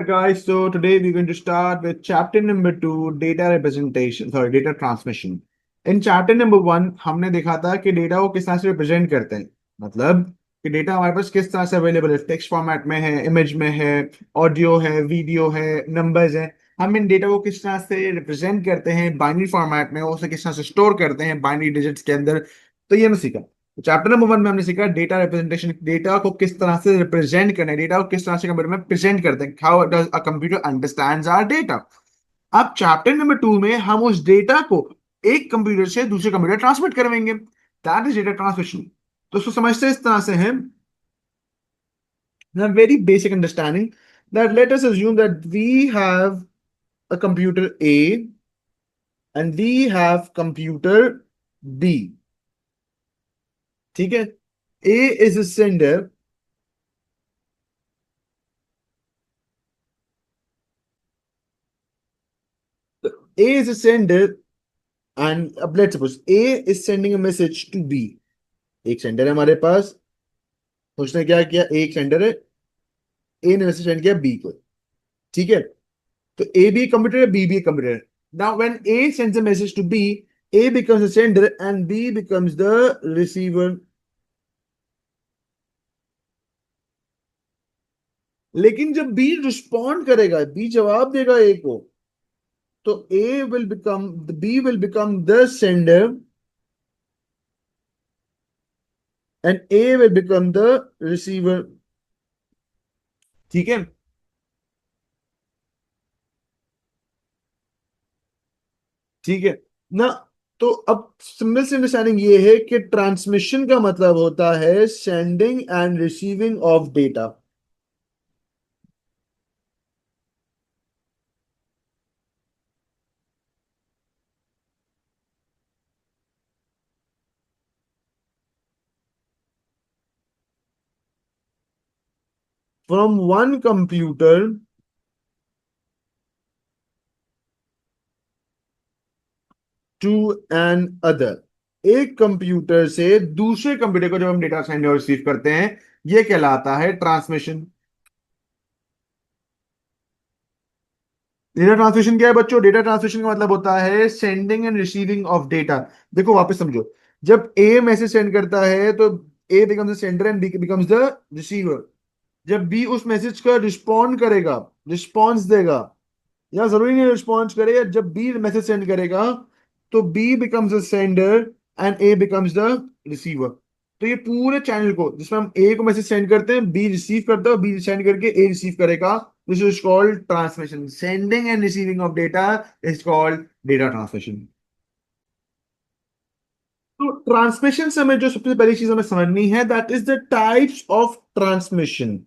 Alright, guys. So today we're going to start with chapter number 2, data representation. Sorry, data transmission. In chapter number 1 हमने देखा था कि data को किस तरह से रिप्रेजेंट करते हैं, मतलब कि डेटा हमारे पास किस तरह से अवेलेबल है, टेक्स्ट फॉर्मेट में है, इमेज में है, ऑडियो है, वीडियो है, नंबर्स है। हम इन डेटा को किस तरह से रिप्रेजेंट करते हैं बाइनरी फॉर्मेट में, उसे किस तरह से स्टोर करते हैं बाइनरी डिजिट्स के अंदर। तो ये हमने सीखा। चैप्टर नंबर 1 में हमने सीखा डेटा रिप्रेजेंटेशन, डेटा को किस तरह से रिप्रेजेंट करना है, डेटा को किस तरह से कंप्यूटर में प्रेजेंट करते हैं, how does a computer understands our data. अब चैप्टर नंबर 2 में हम उस डेटा को एक कंप्यूटर से दूसरे कंप्यूटर ट्रांसमिट करवाएंगे, दैट इज डेटा ट्रांसमिशन। तो उसको समझते हैं इस तरह से है, very basic understanding that let us assume that we have a computer A and we have computer B। ठीक है, A is a sender, A is a sender and let's suppose A is sending a message to B। एक sender है हमारे पास, उसने क्या किया, एक sender है, ए ने मैसेज सेंड किया बी को। ठीक है, तो ए भी कंप्यूटर है, बी भी कंप्यूटर है। Now when A sends a message to B, A becomes the sender and B becomes the receiver. लेकिन जब बी रिस्पॉन्ड करेगा, बी जवाब देगा ए को, तो A will become, B will become the sender and A will become the receiver. ठीक है ठीक है ना। तो अब सिंपल सी अंडरस्टैंडिंग ये है कि ट्रांसमिशन का मतलब होता है sending and receiving of data. From one computer to another, एक कंप्यूटर से दूसरे कंप्यूटर को जब हम डेटा सेंड और रिसीव करते हैं, ये कहलाता है ट्रांसमिशन। डेटा ट्रांसमिशन क्या है बच्चों? डेटा ट्रांसमिशन का मतलब होता है sending and receiving of data. देखो वापस समझो, जब ए मैसेज सेंड करता है तो A becomes the sender and B becomes the receiver. जब बी उस मैसेज का रिस्पॉन्ड करेगा, रिस्पॉन्स देगा, या जरूरी नहीं रिस्पॉन्स करेगा, जब बी मैसेज सेंड करेगा तो B becomes the sender and A becomes the receiver. तो ये पूरे चैनल को, जिसमें हम ए को मैसेज सेंड करते हैं, बी रिसीव करता है, बी सेंड करके ए रिसीव करेगा, this is called transmission. Sending and receiving of data is called data transmission. तो ट्रांसमिशन से हमें जो सबसे पहली चीज हमें समझनी है, that is the types of transmission.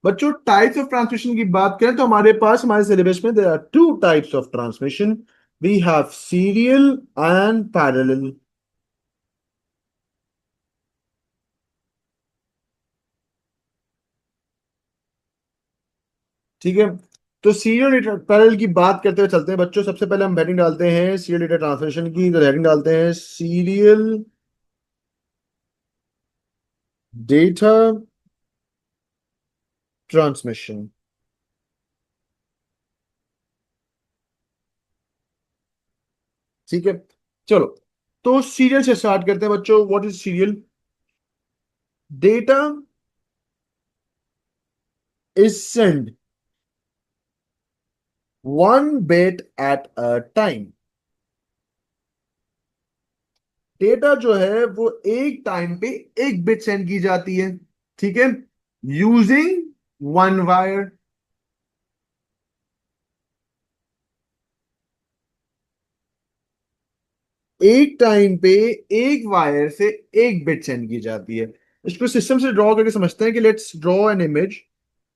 बच्चों टाइप्स ऑफ ट्रांसमिशन की बात करें तो हमारे पास हमारे सिलेबस में there are two types of transmission. We have serial and parallel. ठीक है, तो सीरियल पैरेलल की बात करते हुए चलते हैं बच्चों। सबसे पहले हम हेडिंग डालते हैं सीरियल डेटा ट्रांसमिशन की, तो हेडिंग डालते हैं सीरियल डेटा ट्रांसमिशन। ठीक है, चलो तो सीरियल से स्टार्ट करते हैं बच्चों। What is serial? Data is send one bit at a time. Data जो है वो एक टाइम पे एक बिट सेंड की जाती है। ठीक है, यूजिंग वन वायर। एक टाइम पे एक वायर से एक बिट सेंड की जाती है। इसको सिस्टम से ड्रॉ करके समझते हैं कि let's draw an image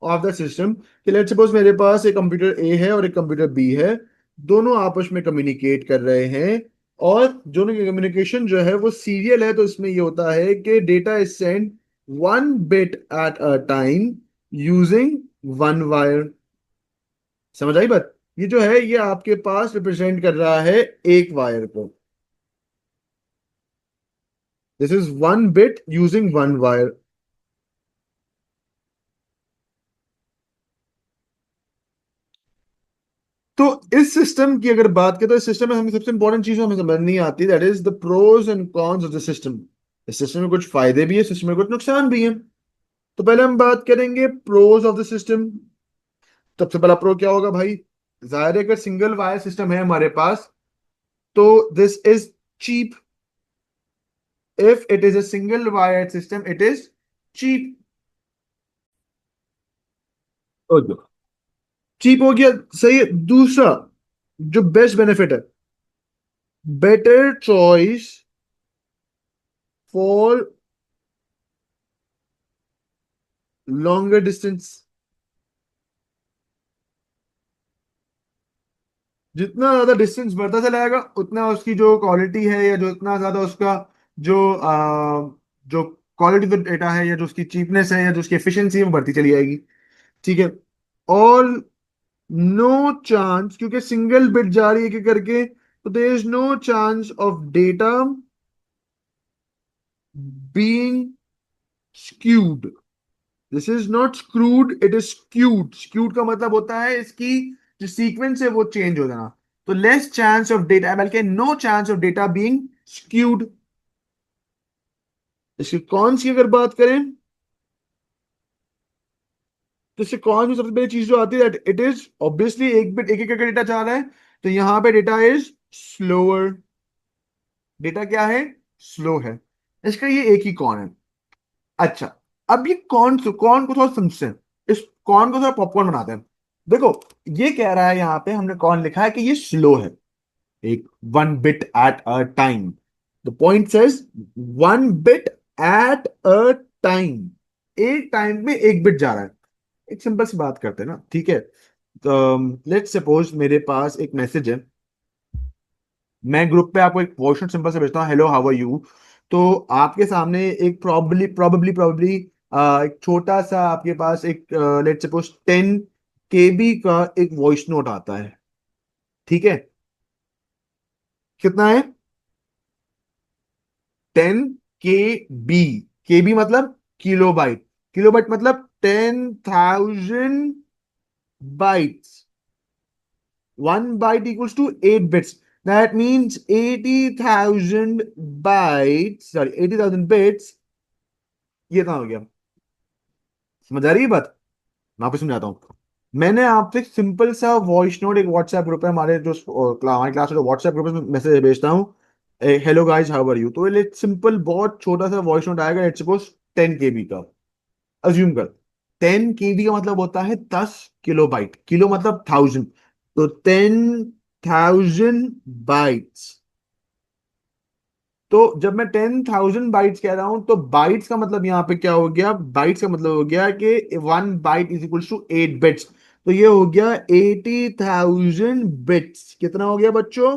of the system. कि लेट्स सपोज मेरे पास एक कंप्यूटर ए है और एक कंप्यूटर बी है, दोनों आपस में कम्युनिकेट कर रहे हैं, और दोनों की कम्युनिकेशन जो है वो सीरियल है। तो इसमें ये होता है कि data is send one bit at a time using one wire. समझ आई बात? ये जो है ये आपके पास रिप्रेजेंट कर रहा है एक वायर को। This is one bit using one wire. तो इस सिस्टम की अगर बात करें तो इस सिस्टम में हमें सबसे इंपॉर्टेंट चीज हमें समझनी आती है, that is the pros and cons of the system. इस सिस्टम में कुछ फायदे भी है, सिस्टम में कुछ नुकसान भी है। तो पहले हम बात करेंगे प्रोज ऑफ द सिस्टम। सबसे पहला प्रो क्या होगा भाई? जाहिर है अगर सिंगल वायर सिस्टम है हमारे पास तो this is cheap. If it is a single wire system it is cheap. Cheap हो गया, सही है। दूसरा जो बेस्ट बेनिफिट है, better choice for longer distance. जितना ज्यादा डिस्टेंस बढ़ता चला जाएगा उतना उसकी जो क्वालिटी है या जो इतना ज्यादा उसका जो जो क्वालिटी ऑफ डेटा है या जो उसकी चीपनेस है या जो उसकी एफिशिएंसी है वो बढ़ती चली जाएगी। ठीक है। और नो चांस, क्योंकि सिंगल बिट जा रही है कि करके, तो there is no chance of data being skewed। This is not screwed, it is skewed। skewed का मतलब होता है इसकी जो सीक्वेंस है वो चेंज हो जाना। तो लेस चांस ऑफ डेटा, बल्कि no chance of data being skewed। इसकी कौन सी अगर बात करें तो इससे कौन सी सबसे पहली चीज जो आती है दैट इट इज ऑब्वियसली एक बिट एक एक करके डेटा जा रहा है, तो यहां पे डेटा इज स्लोअर। डेटा क्या है? स्लो है। इसका ये एक ही कौन है। अच्छा, अब ये कौन को थोड़ा समझते हैं, इस कौन को थोड़ा पॉपकॉर्न बनाते हैं। देखो, ये कह रहा है यहां पे हमने कौन लिखा है कि ये स्लो है, एक one bit at a time. The point says one bit at a time. एक टाइम में एक बिट जा रहा है। एक सिंपल सी बात करते हैं ना, ठीक है। तो लेट्स सपोज मेरे पास एक मैसेज है, मैं ग्रुप पे आपको एक वॉइस नोट सिंपल से भेजता हूँ, हेलो हाउ आर यू। तो आपके सामने एक प्रॉब्ली एक छोटा सा आपके पास एक लेट्स सपोज 10 KB का एक वॉइस नोट आता है। ठीक है। कितना है? 10 KB। KB मतलब किलोबाइट। किलोबाइट मतलब 10,000 bytes. 1 byte equals to 8 bits. That means 80,000 bytes, sorry, 80,000 bits। ये कहाँ हो गया? समझ आ रही है बात? मैं आपको समझाता हूँ। मैंने आपसे एक सिंपल सा वॉइस नोट एक व्हाट्सएप ग्रुप है हमारे जो हमारी क्लास में व्हाट्सएप ग्रुप में मैसेज भेजता हूँ, hello guys how are you. तो ये सिंपल बहुत छोटा सा वॉइस नोट आएगा, लेट्स सपोज 10 KB का। अज्यूम कर, 10 KB का मतलब होता है 10 किलोबाइट। किलो मतलब 1000, तो 10,000 बाइट्स। तो जब मैं 10,000 बाइट्स कह रहा हूं तो बाइट्स का मतलब यहां पे क्या हो गया? बाइट्स का मतलब हो गया कि 1 byte is equal to 8 bits. तो ये हो गया 80,000 बिट्स। कितना हो गया बच्चों?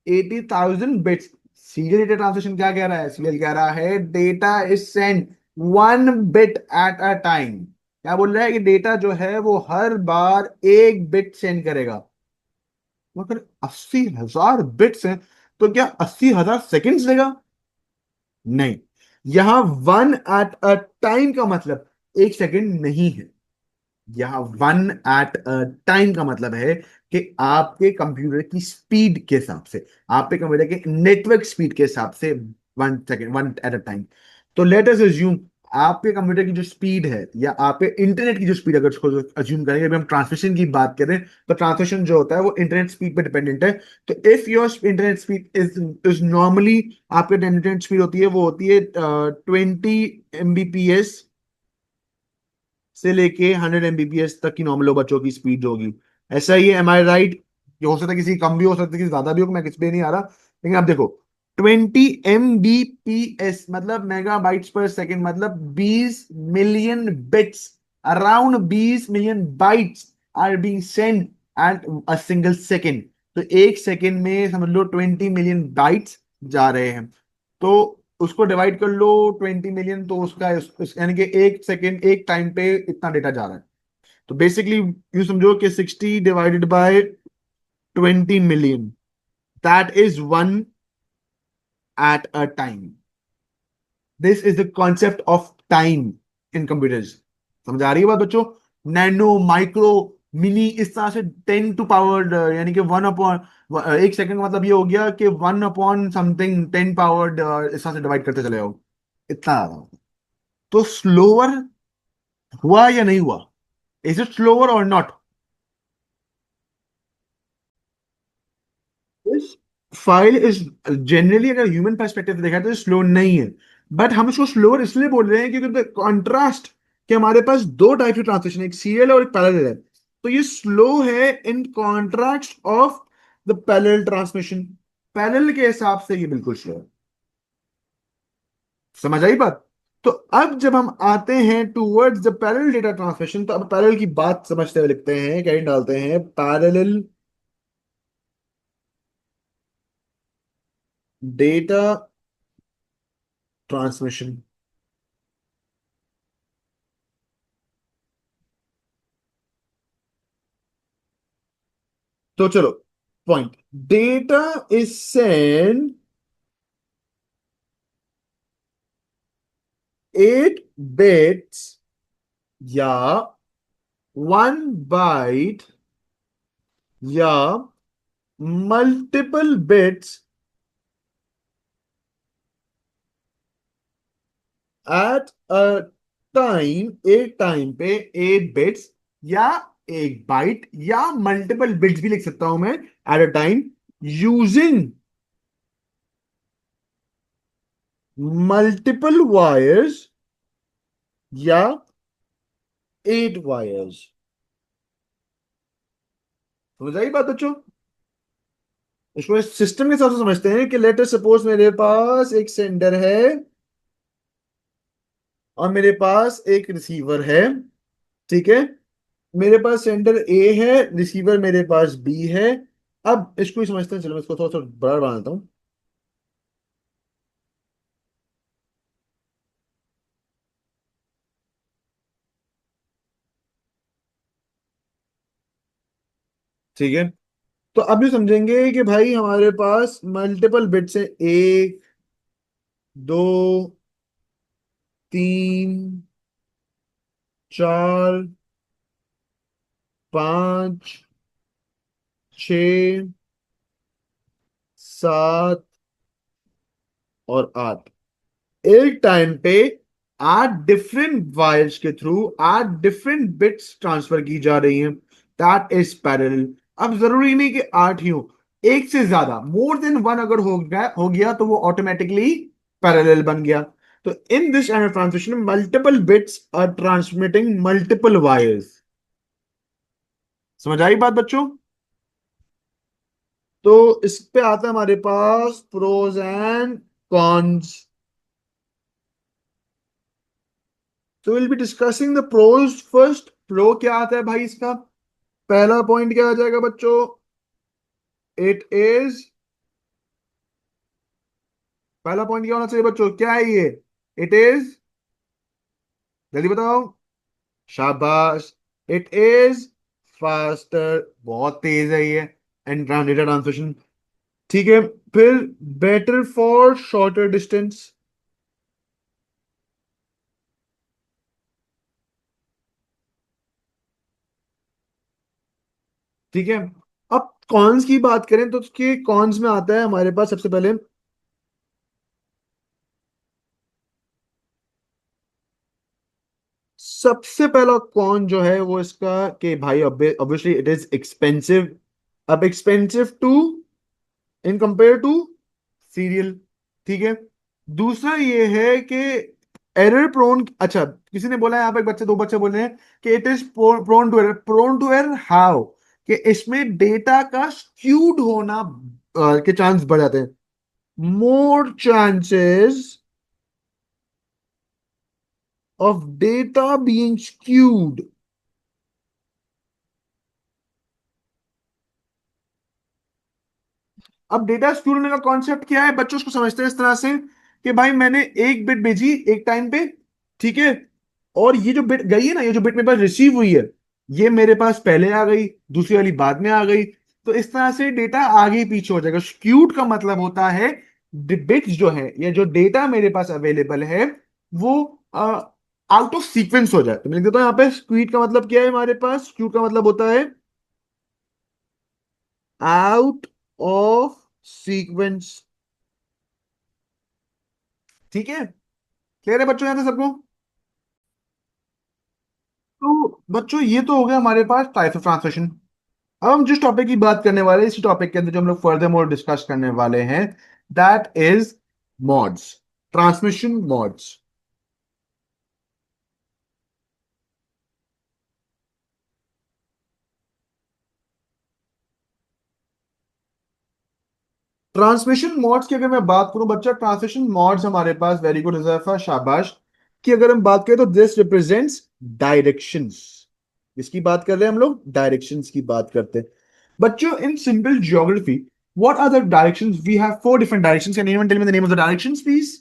80,000 बिट्स। सीरियल डेटा ट्रांसलेशन क्या कह रहा है? सीरियल कह रहा है data is send 1 bit at a time. क्या बोल रहा है कि डेटा जो है वो हर बार एक बिट सेंड करेगा। मगर 80,000 बिट्स हैं, तो क्या 80,000 सेकेंड्स लेगा? नहीं। यहां वन एट अ टाइम का मतलब एक सेकंड नहीं है। यहां वन एट अ टाइम का मतलब है कि आपके कंप्यूटर की स्पीड के हिसाब से, आपके कंप्यूटर के नेटवर्क स्पीड के हिसाब से 1 second, one at a time. तो लेट अस अज्यूम आपके कंप्यूटर की जो स्पीड है या आपके इंटरनेट की जो स्पीड, अगर उसको अज्यूम करेंगे, अभी हम ट्रांसमिशन की बात करें तो ट्रांसमिशन जो होता है वो इंटरनेट स्पीड पे डिपेंडेंट है। तो if your internet speed is normally, आपके इंटरनेट स्पीड होती है वो होती है 20 MBPS से लेके 100 MBPS तक की नॉर्मल हो बच्चों की स्पीड जो होगी। ऐसा ही है, एम आई राइट? ये हो सकता है किसी कम भी हो सकता है, किसी ज्यादा भी हो, मैं किस पे नहीं आ रहा। लेकिन आप देखो, 20 MBPS मतलब मेगाबाइट्स पर सेकेंड, मतलब 20 million bits, around 20 million bytes are being send at a single second. तो एक सेकेंड में समझ लो 20 मिलियन बाइट्स जा रहे हैं। तो उसको डिवाइड कर लो 20 मिलियन, तो उसका यानी कि एक सेकेंड एक टाइम पे इतना डेटा जा रहा है। तो बेसिकली यूं समझो कि 60 divided by 20 million. That is one at a time. This is the concept of time in computers. समझ आ रही है बात बच्चों? नैनो, माइक्रो, मिनी, इस तरह से 10 to power यानी कि 1 अपॉन 1 सेकंड का मतलब ये हो गया कि 1 अपॉन समथिंग 10 पावर्ड इस तरह से डिवाइड करते चले जाओ. इतना ज्यादा. तो स्लोअर हुआ या नहीं हुआ? इज इट स्लोअर और नॉट? फाइल इज जनरली, अगर ह्यूमन पर्सपेक्टिव देखा तो स्लो नहीं है. बट हम इसको स्लोअर इसलिए बोल रहे हैं क्योंकि कॉन्ट्रास्ट कि हमारे पास दो टाइप की ट्रांसलेशन है, एक सीरियल और एक पैरेलल है. तो ये स्लो है in contrast of the parallel transmission. Parallel के हिसाब से ये बिल्कुल स्लो है. समझ आई बात? तो अब जब हम आते हैं towards the parallel data transmission, तो अब पैरेलल की बात समझते हुए लिखते हैं, क्या डालते हैं, पैरेलल डेटा ट्रांसमिशन. तो चलो, point, data is send 8 bits या 1 बाइट या multiple bits at a time, एक टाइम पे 8 बिट्स या 1 बाइट या मल्टीपल बिट्स भी लिख सकता हूं मैं at a time, using multiple wires या 8 वायर्स. समझ आई बात बच्चों? इसको सिस्टम के हिसाब से समझते हैं कि लेटर सपोज मेरे पास एक सेंडर है और मेरे पास एक रिसीवर है. ठीक है, मेरे पास सेंडर ए है, रिसीवर मेरे पास बी है. अब इसको ही समझते हैं, चलो मैं इसको थोड़ा सा बड़ा बनाता हूं. ठीक है, तो अब ये समझेंगे कि भाई हमारे पास मल्टीपल बिट्स है, 1, 2, 3, 4, 5, 6, 7 और 8. एक टाइम पे 8 डिफरेंट वायर्स के थ्रू 8 डिफरेंट बिट्स ट्रांसफर की जा रही हैं. That is parallel. अब जरूरी नहीं कि 8 ही हो, एक से ज्यादा, मोर देन वन अगर हो गया तो वो ऑटोमेटिकली पैरेलल बन गया. तो in this kind of transmission multiple bits are transmitting multiple wires. समझ आई बात बच्चों? तो इस पे आता है हमारे पास प्रोज एंड कॉन्स. तो will be discussing the pros first. Pro क्या आता है भाई इसका? पहला पॉइंट क्या आ जाएगा बच्चों? इट इज, पहला पॉइंट क्या होना चाहिए बच्चों, क्या है ये? इट इज, जल्दी बताओ. शाबाश. इट इज फास्टर, बहुत तेज है ये एंड डेटा ट्रांसमिशन. ठीक है, फिर बेटर फॉर शॉर्टर डिस्टेंस. ठीक है, अब कॉन्स की बात करें तो उसके कॉन्स में आता है हमारे पास सबसे पहले, सबसे पहला कौन जो है वो इसका कि भाई ऑब्वियसली इट इज एक्सपेंसिव. अब expensive too, in compare to serial. ठीक है, दूसरा ये है कि एरर प्रोन. अच्छा, किसी ने बोला है यहाँ पे, एक बच्चे, दो बच्चे बोल रहे हैं कि it is prone to error. Prone to error how? कि इसमें डेटा का स्क्यूड होना के चांस बढ़ जाते हैं. More chances of data being skewed. अब डेटा स्क्यूड होने का कॉन्सेप्ट क्या है बच्चों? उसको समझते हैं इस तरह से कि भाई मैंने एक बिट भेजी एक टाइम पे. ठीक है, और ये जो बिट गई है ना, ये जो बिट मेरे पास रिसीव हुई है, ये मेरे पास पहले आ गई, दूसरी वाली बाद में आ गई. तो इस तरह से डेटा आगे पीछे हो जाएगा। स्क्यूड का मतलब होता है बिट्स जो है या जो डेटा मेरे पास अवेलेबल है वो आउट ऑफ सीक्वेंस हो जाए। तो मैं लिख देता हूं यहाँ पे स्क्यूड का मतलब क्या है, हमारे पास स्क्यूड का मतलब होता है आउट ऑफ सीक्वेंस। ठीक है, क्लियर है बच्चों यहाँ से सबको? तो बच्चों ये तो हो गया हमारे पास टाइप्स ऑफ ट्रांसलेशन। अब हम जिस टॉपिक की बात करने वाले हैं, इसी टॉपिक के अंदर जो हम लोग फर्दर मोर डिस्कस करने वाले हैं, that is mods, transmission mods. Transmission mods की अगर मैं बात करूं बच्चा, ट्रांसमिशन मॉड्स हमारे पास, वेरी गुड हुजैफा, शाबाश। कि अगर हम बात करें तो दिस रिप्रेजेंट्स डायरेक्शंस। इसकी बात कर रहे हैं हम लोग, डायरेक्शंस की बात करते हैं बच्चों। In simple geography what are the directions? We have four different directions. Can anyone tell me the name of the directions please?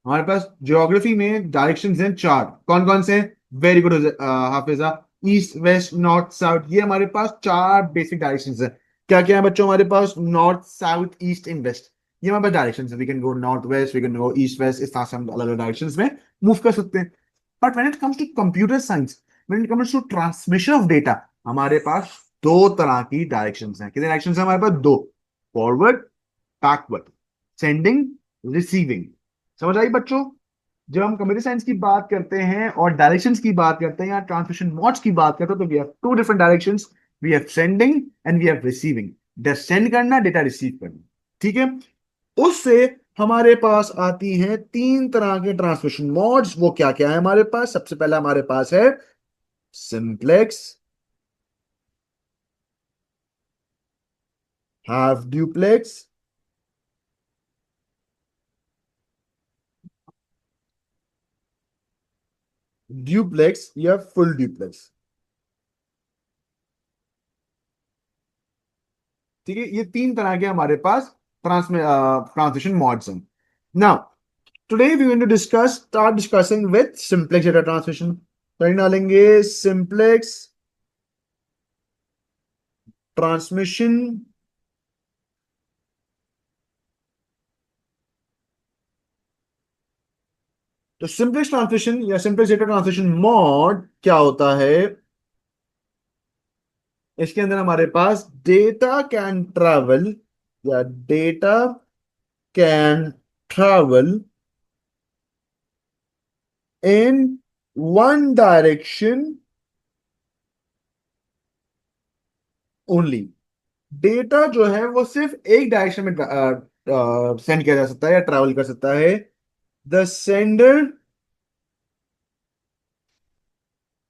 हमारे पास ज्योग्राफी में डायरेक्शंस हैं चार। कौन कौन से? Very good Hafiza. East west north south, ये हमारे पास चार बेसिक डायरेक्शंस हैं। क्या क्या है बच्चों हमारे पास? North south east in west, ये हमारे पास डायरेक्शंस है। We can go north west, we can go east west, इस तरह से हम अलग अलग डायरेक्शंस में मूव कर सकते हैं। But when it comes to computer science, when it comes to transmission of data, हमारे पास दो तरह की डायरेक्शंस हैं। कितने डायरेक्शंस हैं हमारे पास? दो। Forward, backward, sending, receiving. समझ आई बच्चों? जब हम कंप्यूटर साइंस की बात करते हैं और डायरेक्शंस की बात करते हैं या ट्रांसमिशन मोड्स की बात करते हैं, तो we have two different directions. We have sending and we have receiving. Data send करना, डेटा रिसीव करना। ठीक है, उससे हमारे पास आती हैं तीन तरह के ट्रांसमिशन मोड्स। वो क्या क्या है हमारे पास? सबसे पहला हमारे पास है सिंप्लेक्स, हाफ ड्यूप्लेक्स, ड्यूप्लेक्स या फुल ड्यूप्लेक्स। ठीक है, ये तीन तरह के हमारे पास ट्रांसमिशन मॉड्स हैं। Now today we going to discuss, start discussing with simplex data transmission. कहीं डालेंगे सिंप्लेक्स ट्रांसमिशन। तो सिंप्लेक्स ट्रांसमिशन या सिंप्लेक्स डेटा ट्रांसमिशन मॉड क्या होता है? इसके अंदर हमारे पास डेटा कैन ट्रैवल या data can travel in one direction only. Data जो है वो सिर्फ एक डायरेक्शन में सेंड किया जा सकता है या ट्रैवल कर सकता है। The sender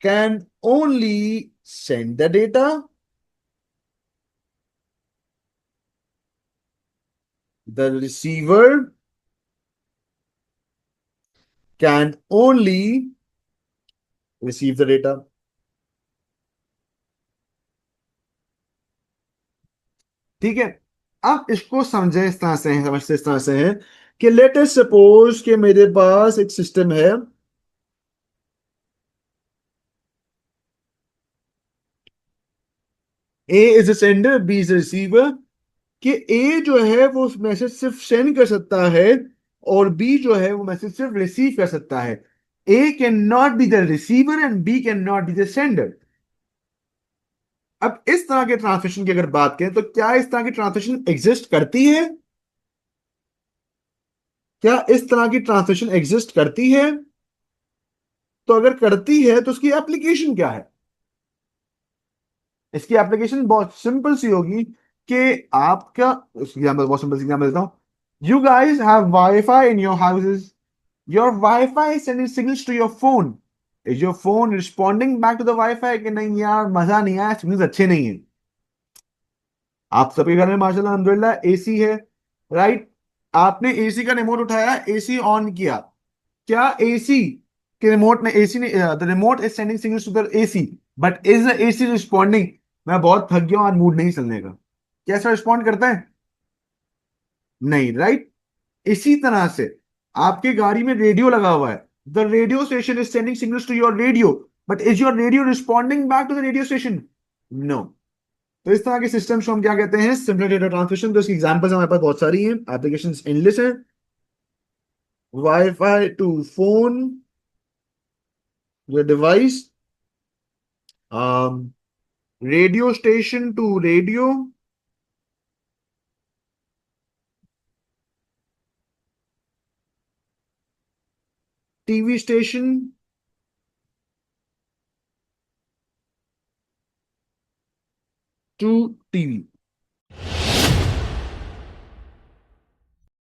can only send the data, the receiver can only receive the data. ठीक है, अब इसको समझे इस तरह से है, समझते इस तरह से है कि लेट अस सपोज कि मेरे पास एक सिस्टम है। A is a sender, B is a receiver. कि ए जो है वो मैसेज सिर्फ सेंड कर सकता है और बी जो है वो मैसेज सिर्फ रिसीव कर सकता है। A can not be the receiver and B can not be the sender. अब इस तरह के ट्रांसमिशन की अगर बात करें तो क्या इस तरह की ट्रांसमिशन एग्जिस्ट करती है? क्या इस तरह की ट्रांसमिशन एग्जिस्ट करती है? तो अगर करती है तो उसकी एप्लीकेशन क्या है? इसकी एप्लीकेशन बहुत सिंपल सी होगी कि आपका, एग्जाम्पल बहुत सिंपल एग्जाम्पल देता हूं। You guys have wifi in your houses, your wifi is sending signals to your phone. Is your phone responding back to the wifi कि नहीं यार मजा नहीं आया, सिग्नल्स अच्छे नहीं है? आप सबके घर में माशाल्लाह अल्हम्दुलिल्लाह एसी है, राइट? आपने एसी का रिमोट उठाया, एसी ऑन किया। क्या एसी के रिमोट ने, एसी ने, the remote is sending signals to the AC, but is the AC responding? मैं बहुत थक गया हूं, आज मूड नहीं चलने का। कैसा रिस्पॉन्ड करता है? नहीं, राइट? इसी तरह से आपके गाड़ी में रेडियो लगा हुआ है, the radio station is sending signals to your radio, but is your radio responding back to the radio station? No. तो इस तरह के सिस्टम्स को हम क्या कहते हैं, सिंपल डेटा ट्रांसमिशन। तो इसकी एग्जांपल्स हमारे पास बहुत सारी हैं, एप्लीकेशंस एंडलेस हैं। Wifi to phone, your device, radio station to radio, TV station to TV।